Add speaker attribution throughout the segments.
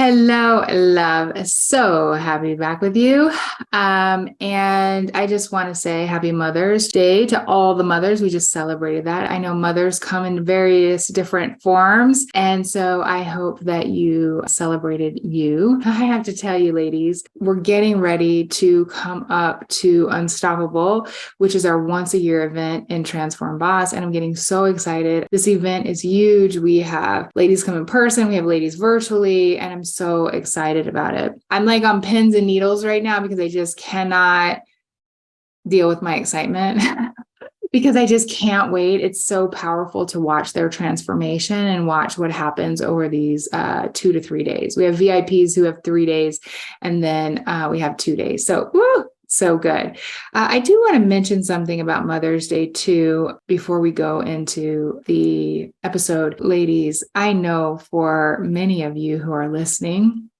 Speaker 1: Hello, love. So happy to be back with you. And I just want to say happy Mother's Day to all the mothers. We just celebrated that. I know mothers come in various different forms. And so I hope that you celebrated you. I have to tell you, ladies, we're getting ready to come up to Unstoppable, which is our once a year event in Transform Boss. And I'm getting so excited. This event is huge. We have ladies come in person, we have ladies virtually, and I'm so excited about it. I'm like on pins and needles right now because I just cannot deal with my excitement because I just can't wait. It's so powerful to watch their transformation and watch what happens over these 2 to 3 days. We have VIPs who have 3 days, and then we have 2 days. So, woo! So good. I do want to mention something about Mother's Day too, before we go into the episode. Ladies, I know for many of you who are listening,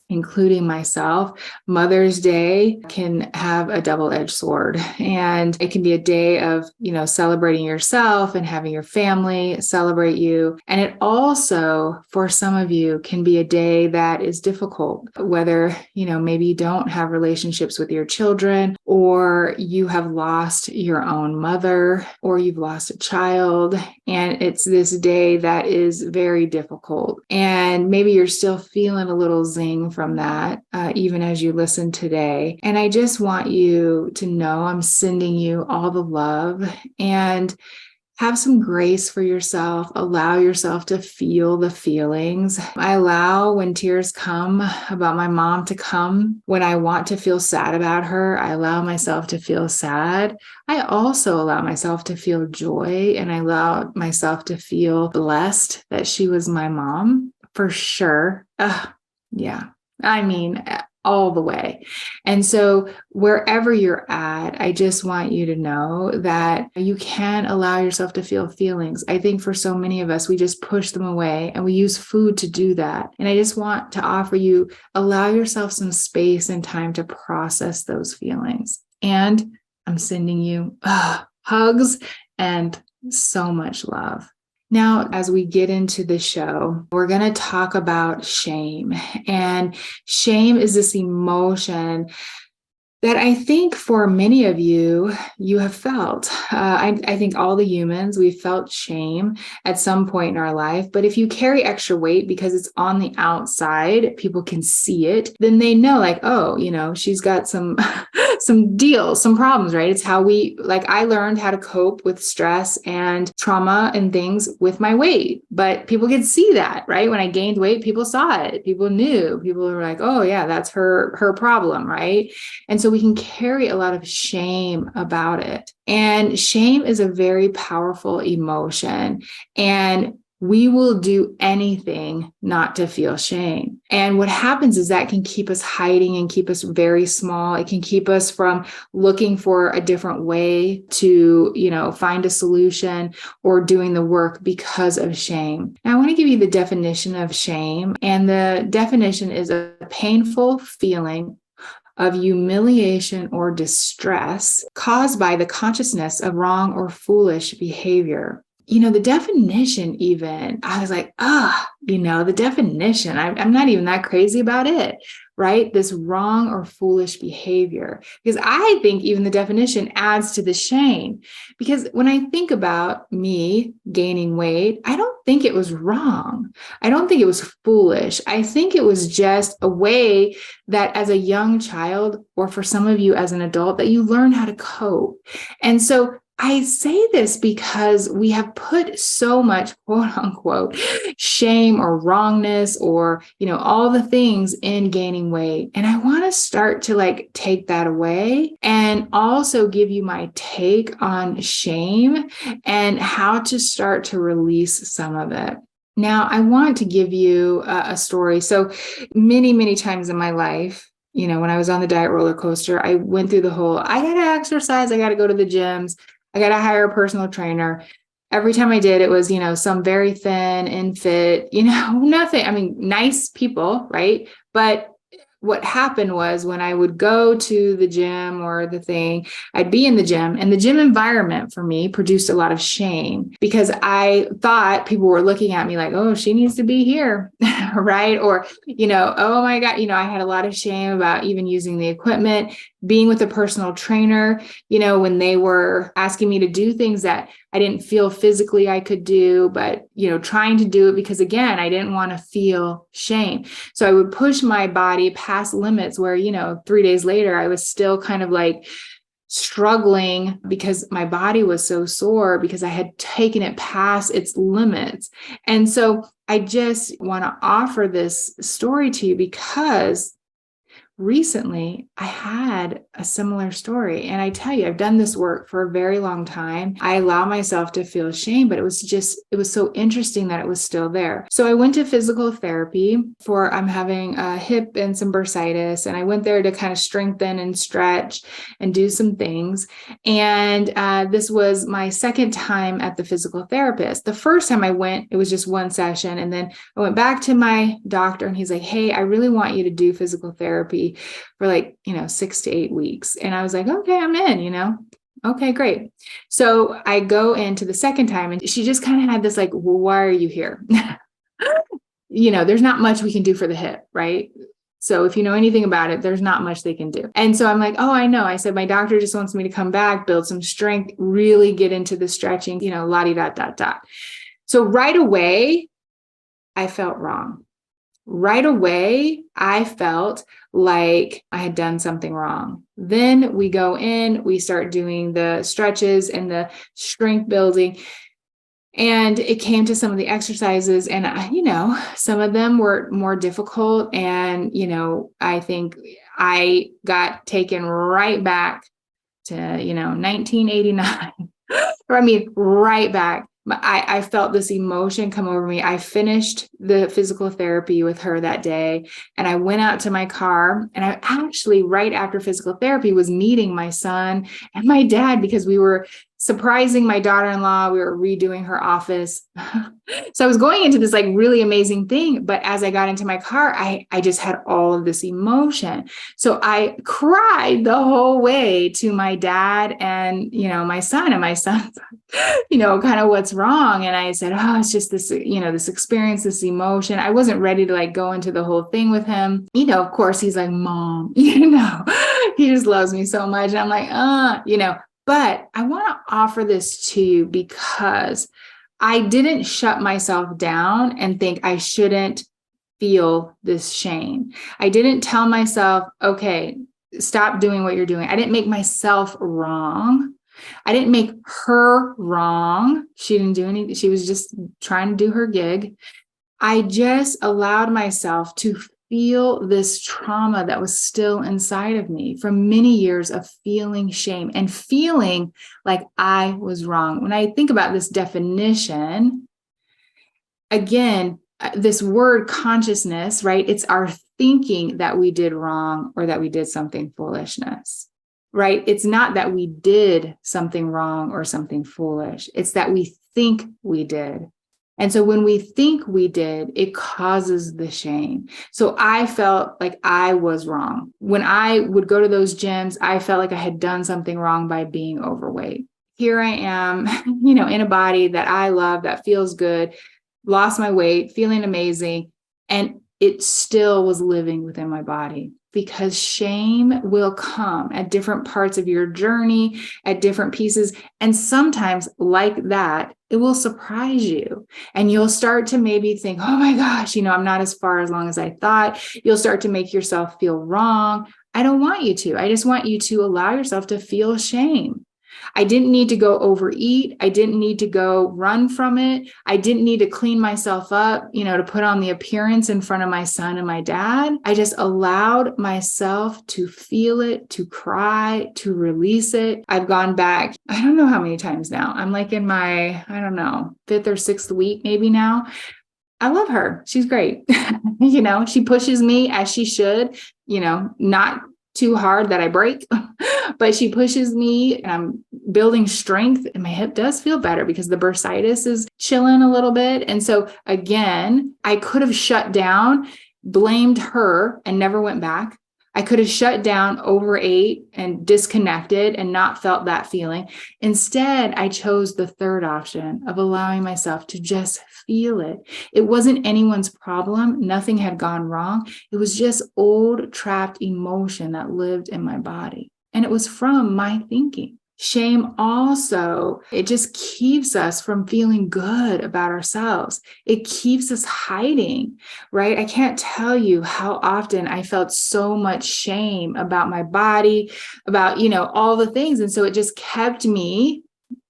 Speaker 1: including myself, Mother's Day can have a double-edged sword. And it can be a day of, celebrating yourself and having your family celebrate you. And it also, for some of you, can be a day that is difficult, whether, maybe you don't have relationships with your children, or you have lost your own mother, or you've lost a child. And it's this day that is very difficult. And maybe you're still feeling a little zing from that, even as you listen today. And I just want you to know I'm sending you all the love, and have some grace for yourself. Allow yourself to feel the feelings. I allow when tears come about my mom to come. When I want to feel sad about her, I allow myself to feel sad. I also allow myself to feel joy, and I allow myself to feel blessed that she was my mom, for sure. Yeah. I mean, all the way. And so wherever you're at, I just want you to know that you can allow yourself to feel feelings. I think for so many of us, we just push them away, and we use food to do that. And I just want to offer you, allow yourself some space and time to process those feelings. And I'm sending you hugs and so much love. Now, as we get into the show, we're going to talk about shame. And shame is this emotion that I think for many of you, you have felt. I think all the humans, we've felt shame at some point in our life. But if you carry extra weight because it's on the outside, people can see it, then they know like, oh, she's got some deals, some problems, right? It's how I learned how to cope with stress and trauma and things with my weight. But people could see that, right? When I gained weight, people saw it. People knew. People were like, oh yeah, that's her problem, right? And so we can carry a lot of shame about it. And shame is a very powerful emotion. And we will do anything not to feel shame. And what happens is that can keep us hiding and keep us very small. It can keep us from looking for a different way to, find a solution or doing the work because of shame. Now, I want to give you the definition of shame. And the definition is a painful feeling of humiliation or distress caused by the consciousness of wrong or foolish behavior. The definition even, I was like, the definition, I'm not even that crazy about it, right? This wrong or foolish behavior, because I think even the definition adds to the shame. Because when I think about me gaining weight, I don't think it was wrong. I don't think it was foolish. I think it was just a way that as a young child, or for some of you as an adult, that you learn how to cope. And so I say this because we have put so much, quote unquote, shame or wrongness or, all the things in gaining weight. And I want to start to take that away and also give you my take on shame and how to start to release some of it. Now, I want to give you a story. So many, many times in my life, when I was on the diet roller coaster, I went through the whole, I got to exercise, I got to go to the gyms, I got to hire a personal trainer. Every time I did, it was, some very thin and fit, nothing. I mean, nice people, right? But what happened was when I would go to the gym or the thing, I'd be in the gym, and the gym environment for me produced a lot of shame because I thought people were looking at me like, oh, she needs to be here. Right. Or, oh my God, I had a lot of shame about even using the equipment, being with a personal trainer, when they were asking me to do things that I didn't feel physically I could do, but, trying to do it because, again, I didn't want to feel shame. So I would push my body past limits where, 3 days later, I was still kind of like struggling because my body was so sore because I had taken it past its limits. And so I just want to offer this story to you because recently I had a similar story. And I tell you, I've done this work for a very long time. I allow myself to feel shame, but it was so interesting that it was still there. So I went to physical therapy I'm having a hip and some bursitis. And I went there to kind of strengthen and stretch and do some things. And this was my second time at the physical therapist. The first time I went, it was just one session. And then I went back to my doctor and he's like, hey, I really want you to do physical therapy for 6 to 8 weeks. And I was like, okay, I'm in, okay, great. So I go into the second time and she just kind of had this well, why are you here? There's not much we can do for the hip, right? So if you know anything about it, there's not much they can do. And so I'm like, oh, I know. I said, my doctor just wants me to come back, build some strength, really get into the stretching, la-di-da-da-da. So right away, I felt wrong. Right away, I felt like I had done something wrong. Then we go in, we start doing the stretches and the strength building. And it came to some of the exercises and, some of them were more difficult. And, I think I got taken right back to, 1989. Right back. I felt this emotion come over me. I finished the physical therapy with her that day and I went out to my car, and I actually, right after physical therapy, was meeting my son and my dad because we were surprising my daughter-in-law. We were redoing her office. So I was going into this really amazing thing. But as I got into my car, I just had all of this emotion. So I cried the whole way to my dad and, my son, and my son's, kind of what's wrong. And I said, oh, it's just this, this experience, this emotion. I wasn't ready to go into the whole thing with him. Of course, he's like, Mom, he just loves me so much. And I'm like, but I want to offer this to you because I didn't shut myself down and think I shouldn't feel this shame. I didn't tell myself, okay, stop doing what you're doing. I didn't make myself wrong. I didn't make her wrong. She didn't do anything. She was just trying to do her gig. I just allowed myself to feel this trauma that was still inside of me from many years of feeling shame and feeling like I was wrong. When I think about this definition, again, this word consciousness, right? It's our thinking that we did wrong or that we did something foolishness, right? It's not that we did something wrong or something foolish. It's that we think we did. And so when we think we did, it causes the shame. So I felt like I was wrong. When I would go to those gyms, I felt like I had done something wrong by being overweight. Here I am, in a body that I love, that feels good, lost my weight, feeling amazing. And it still was living within my body because shame will come at different parts of your journey, at different pieces. And sometimes like that, it will surprise you. And you'll start to maybe think, oh my gosh, I'm not as far as long as I thought. You'll start to make yourself feel wrong. I don't want you to. I just want you to allow yourself to feel shame. I didn't need to go overeat. I didn't need to go run from it. I didn't need to clean myself up, to put on the appearance in front of my son and my dad. I just allowed myself to feel it, to cry, to release it. I've gone back, I don't know how many times now. I'm in my, fifth or sixth week, maybe now. I love her. She's great. She pushes me as she should, not too hard that I break, but she pushes me and I'm building strength and my hip does feel better because the bursitis is chilling a little bit. And so again, I could have shut down blamed her and never went back. I could have shut down, overate, and disconnected and not felt that feeling. Instead, I chose the third option of allowing myself to just feel it. It wasn't anyone's problem. Nothing had gone wrong. It was just old, trapped emotion that lived in my body. And it was from my thinking. Shame also, it just keeps us from feeling good about ourselves. It keeps us hiding, right? I can't tell you how often I felt so much shame about my body, about, all the things. And so it just kept me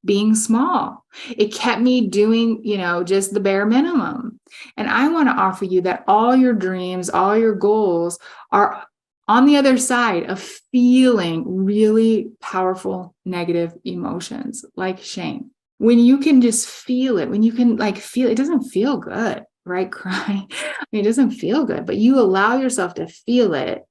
Speaker 1: being small. It kept me doing, just the bare minimum. And I want to offer you that all your dreams, all your goals are on the other side of feeling really powerful negative emotions like shame. When you can just feel it, when you can feel it, doesn't feel good, right? Crying, it doesn't feel good, but you allow yourself to feel it.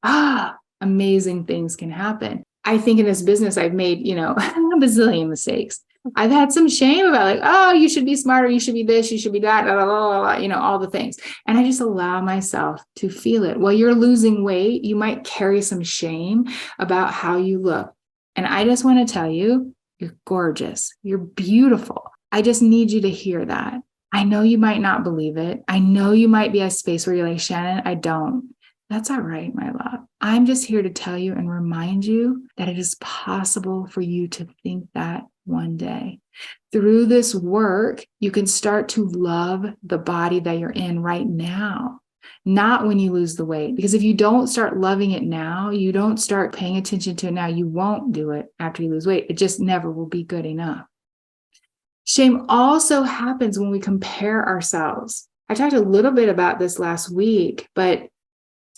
Speaker 1: Amazing things can happen. I think in this business, I've made, a bazillion mistakes. I've had some shame about you should be smarter, you should be this, you should be that, blah, blah, blah, blah, all the things. And I just allow myself to feel it. While you're losing weight, you might carry some shame about how you look. And I just want to tell you, you're gorgeous. You're beautiful. I just need you to hear that. I know you might not believe it. I know you might be at a space where you're like, Shannon, I don't. That's all right, my love. I'm just here to tell you and remind you that it is possible for you to think that one day. Through this work, you can start to love the body that you're in right now, not when you lose the weight. Because if you don't start loving it now, you don't start paying attention to it now, you won't do it after you lose weight. It just never will be good enough. Shame also happens when we compare ourselves. I talked a little bit about this last week, but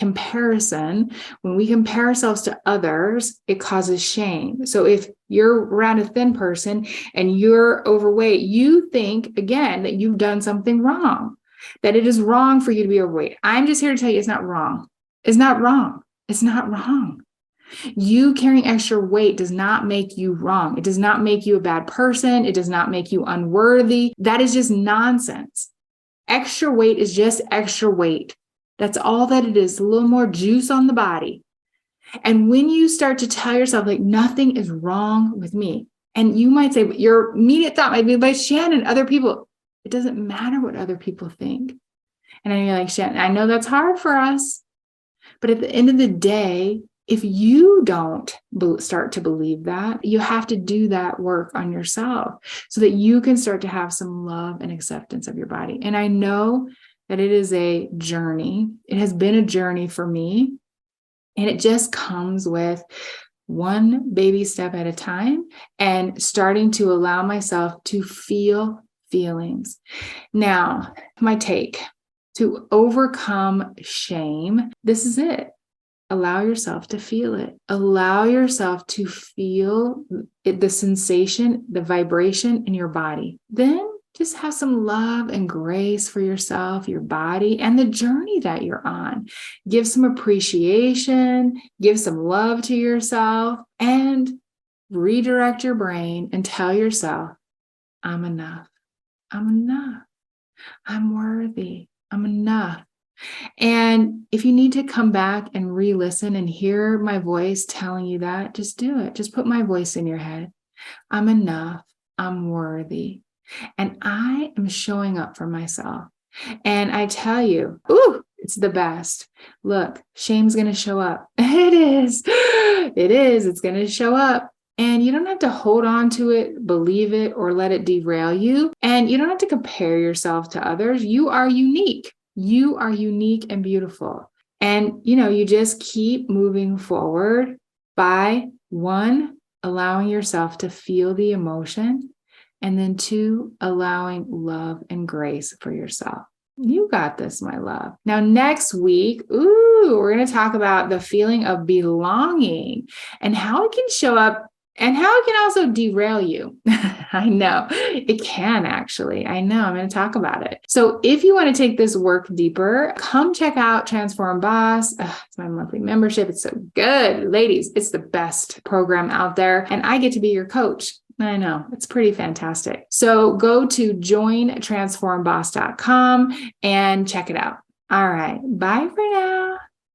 Speaker 1: comparison, when we compare ourselves to others, it causes shame. So if you're around a thin person and you're overweight, you think again that you've done something wrong, that it is wrong for you to be overweight. I'm just here to tell you it's not wrong. It's not wrong. It's not wrong. You carrying extra weight does not make you wrong. It does not make you a bad person. It does not make you unworthy. That is just nonsense. Extra weight is just extra weight. That's all that it is, a little more juice on the body. And when you start to tell yourself, nothing is wrong with me, and you might say, but your immediate thought might be, but Shannon, other people, it doesn't matter what other people think. And then you're like, Shannon, I know that's hard for us, but at the end of the day, if you don't start to believe that, you have to do that work on yourself so that you can start to have some love and acceptance of your body. And I know that it is a journey. It has been a journey for me. And it just comes with one baby step at a time and starting to allow myself to feel feelings. Now, my take to overcome shame, this is it. Allow yourself to feel it. Allow yourself to feel it, the sensation, the vibration in your body. Then just have some love and grace for yourself, your body, and the journey that you're on. Give some appreciation, give some love to yourself, and redirect your brain and tell yourself, I'm enough. I'm enough. I'm worthy. I'm enough. And if you need to come back and re-listen and hear my voice telling you that, just do it. Just put my voice in your head. I'm enough. I'm worthy. And I am showing up for myself. And I tell you, it's the best. Look, shame's going to show up. It is. It is. It's going to show up. And you don't have to hold on to it, believe it, or let it derail you. And you don't have to compare yourself to others. You are unique. You are unique and beautiful. And, you just keep moving forward by 1, allowing yourself to feel the emotion. And then 2, allowing love and grace for yourself. You got this, my love. Now, next week, we're going to talk about the feeling of belonging and how it can show up and how it can also derail you. I know it can actually. I know I'm going to talk about it. So if you want to take this work deeper, come check out Transform Boss. It's my monthly membership. It's so good. Ladies, it's the best program out there. And I get to be your coach. I know, it's pretty fantastic. So go to jointransformboss.com and check it out. All right. Bye for now.